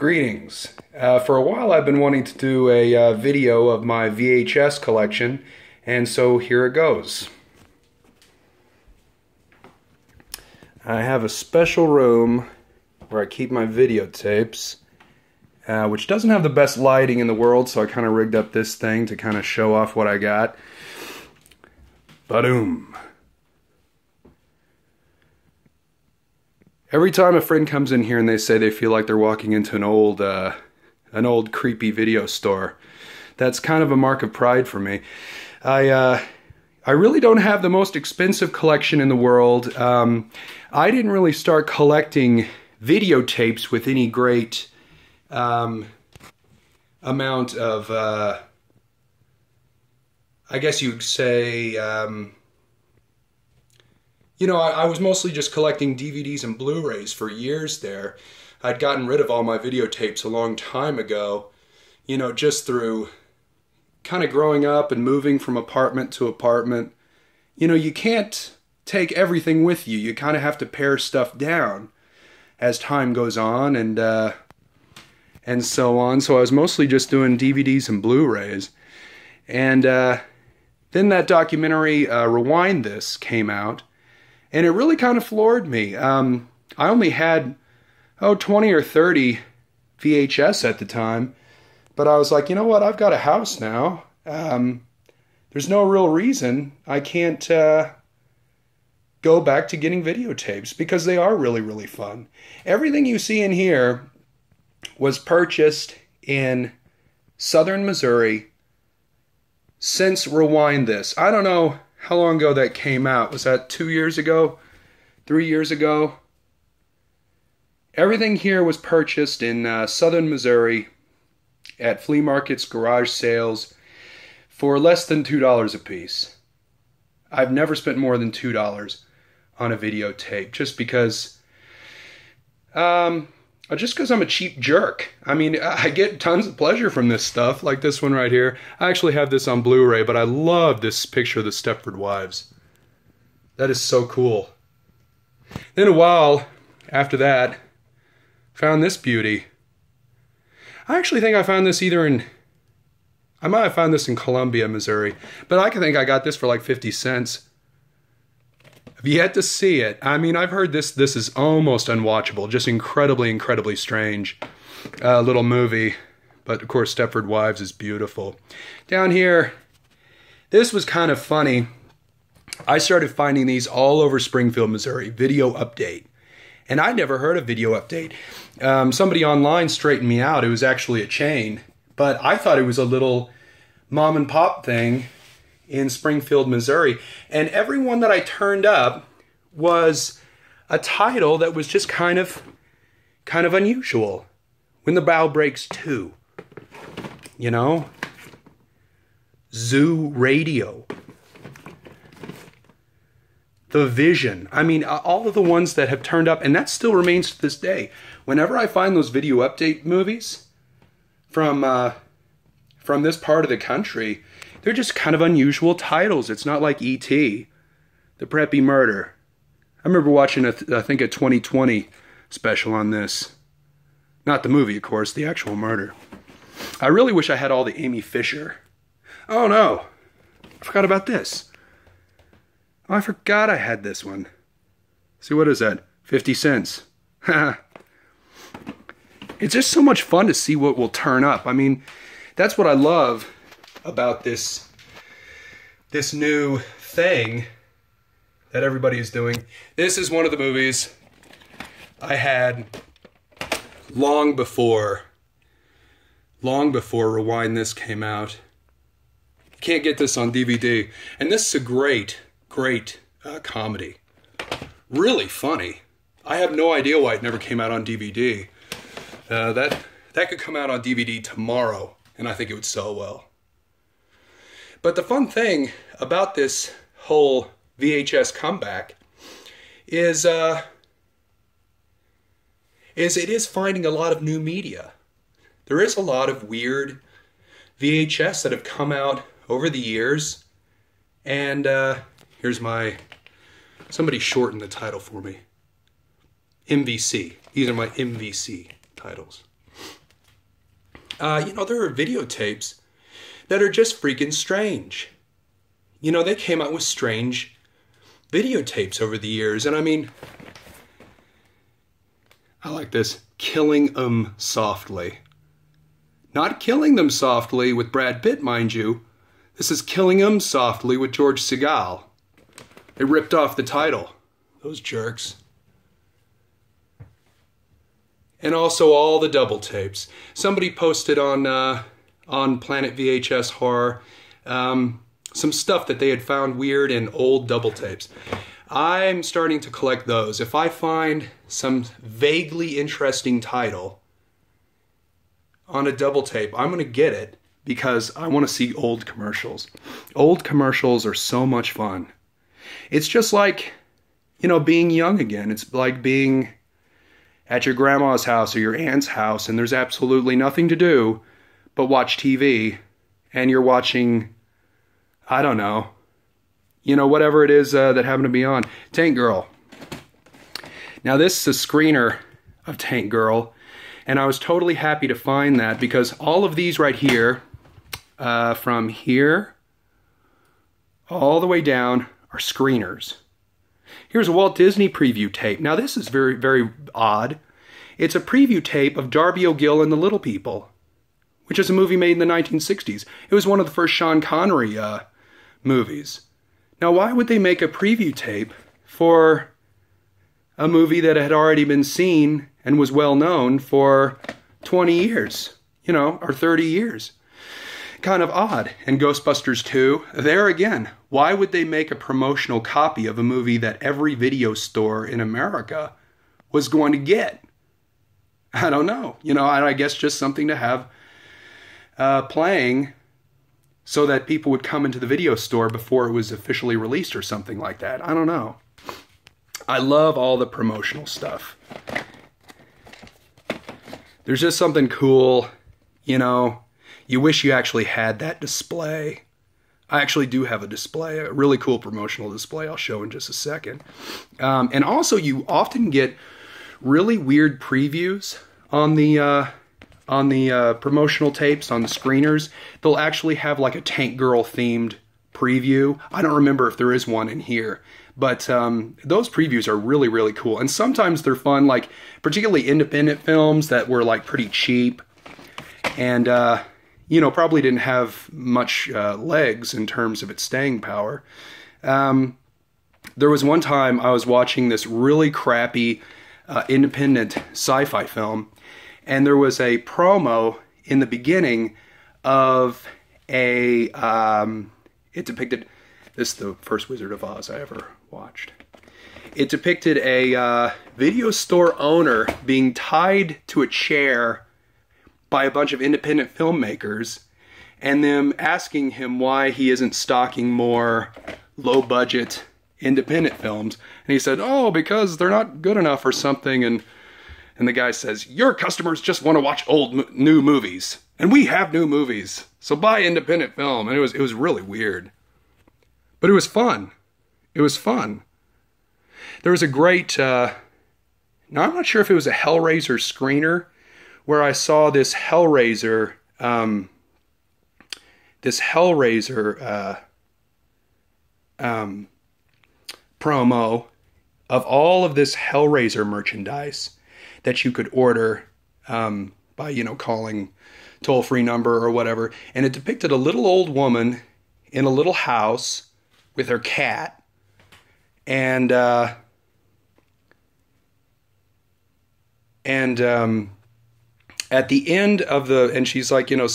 Greetings. For a while I've been wanting to do a video of my VHS collection, and so here it goes. I have a special room where I keep my videotapes, which doesn't have the best lighting in the world, so I kind of rigged up this thing to kind of show off what I got. Ba-doom. Every time a friend comes in here and they say they feel like they're walking into an old creepy video store, that's kind of a mark of pride for me. I really don't have the most expensive collection in the world. I didn't really start collecting videotapes with any great amount of, I guess you'd say, you know, I was mostly just collecting DVDs and Blu-rays for years there. I'd gotten rid of all my videotapes a long time ago, you know, just through kind of growing up and moving from apartment to apartment. You know, you can't take everything with you. You kind of have to pare stuff down as time goes on and so on. So I was mostly just doing DVDs and Blu-rays. And then that documentary, Rewind This, came out. And it really kind of floored me. I only had, 20 or 30 VHS at the time. But I was like, you know what? I've got a house now. There's no real reason I can't go back to getting videotapes, because they are really, really fun. Everything you see in here was purchased in southern Missouri since Rewind This. I don't know how long ago that came out. Was that 2 years ago? 3 years ago? Everything here was purchased in southern Missouri at flea markets, garage sales, for less than $2 a piece. I've never spent more than $2 on a videotape, just because I'm a cheap jerk. I mean, I get tons of pleasure from this stuff, like this one right here. I actually have this on Blu-ray, but I love this picture of the Stepford Wives. That is so cool. Then a while after that, found this beauty. I actually think I found this I might have found this in Columbia, Missouri, but I think I got this for like 50 cents. I've yet to see it. I mean, I've heard this is almost unwatchable, just incredibly, incredibly strange little movie. But of course, Stepford Wives is beautiful. Down here, this was kind of funny. I started finding these all over Springfield, Missouri, Video Update. And I'd never heard of Video Update. Somebody online straightened me out. It was actually a chain. But I thought it was a little mom and pop thing in Springfield, Missouri. And every one that I turned up was a title that was just kind of unusual. When the Bow Breaks 2. You know? Zoo Radio. The Vision. I mean, all of the ones that have turned up, and that still remains to this day. Whenever I find those Video Update movies from this part of the country, they're just kind of unusual titles. It's not like E.T., The Preppy Murder. I remember watching, I think, a 2020 special on this. Not the movie, of course, the actual murder. I really wish I had all the Amy Fisher. Oh, no. I forgot about this. Oh, I forgot I had this one. See, what is that? 50 cents. It's just so much fun to see what will turn up. I mean, that's what I love about this new thing that everybody is doing. This is one of the movies I had long before Rewind This came out. You can't get this on DVD. And this is a great comedy. Really funny. I have no idea why it never came out on DVD. That could come out on DVD tomorrow, and I think it would sell well. But the fun thing about this whole VHS comeback is it is finding a lot of new media. There is a lot of weird VHS that have come out over the years, and here's somebody shorten the title for me. MVC. These are my MVC titles. There are videotapes that are just freaking strange. They came out with strange videotapes over the years. And I mean, I like this. Killing 'em softly. Not Killing Them Softly with Brad Pitt, mind you. This is Killing 'em Softly with George Segal. They ripped off the title. Those jerks. And also all the double tapes. Somebody posted on Planet VHS Horror some stuff that they had found weird in old double tapes. I'm starting to collect those. If I find some vaguely interesting title on a double tape, I'm going to get it because I want to see old commercials. Old commercials are so much fun. It's just like, being young again. It's like being at your grandma's house or your aunt's house and there's absolutely nothing to do but watch TV, and you're watching, I don't know, whatever it is that happened to be on. Tank Girl. Now this is a screener of Tank Girl, and I was totally happy to find that because all of these right here, from here all the way down, are screeners. Here's a Walt Disney preview tape. Now this is very, very odd. It's a preview tape of Darby O'Gill and the Little People, which is a movie made in the 1960s. It was one of the first Sean Connery movies. Now why would they make a preview tape for a movie that had already been seen and was well known for 20 years, or 30 years? Kind of odd. And Ghostbusters 2, there again, why would they make a promotional copy of a movie that every video store in America was going to get? I don't know. I guess just something to have playing so that people would come into the video store before it was officially released or something like that. I don't know. I love all the promotional stuff. There's just something cool, You wish you actually had that display. I actually do have a display, a really cool promotional display I'll show in just a second. And also you often get really weird previews on the promotional tapes, on the screeners. They'll actually have like a Tank Girl themed preview. I don't remember if there is one in here, but those previews are really, really cool. And sometimes they're fun, like particularly independent films that were like pretty cheap and probably didn't have much legs in terms of its staying power. There was one time I was watching this really crappy independent sci-fi film, and there was a promo in the beginning of it depicted, this is the first Wizard of Oz I ever watched. It depicted a video store owner being tied to a chair by a bunch of independent filmmakers and them asking him why he isn't stocking more low-budget independent films. And he said, oh, because they're not good enough or something. And the guy says, your customers just want to watch new movies. And we have new movies. So buy independent film. And it was really weird. But it was fun. It was fun. There was a great, now I'm not sure if it was a Hellraiser screener, where I saw this Hellraiser, promo of all of this Hellraiser merchandise that you could order by, calling toll-free number or whatever. And it depicted a little old woman in a little house with her cat. And at the end of and she's like, saying,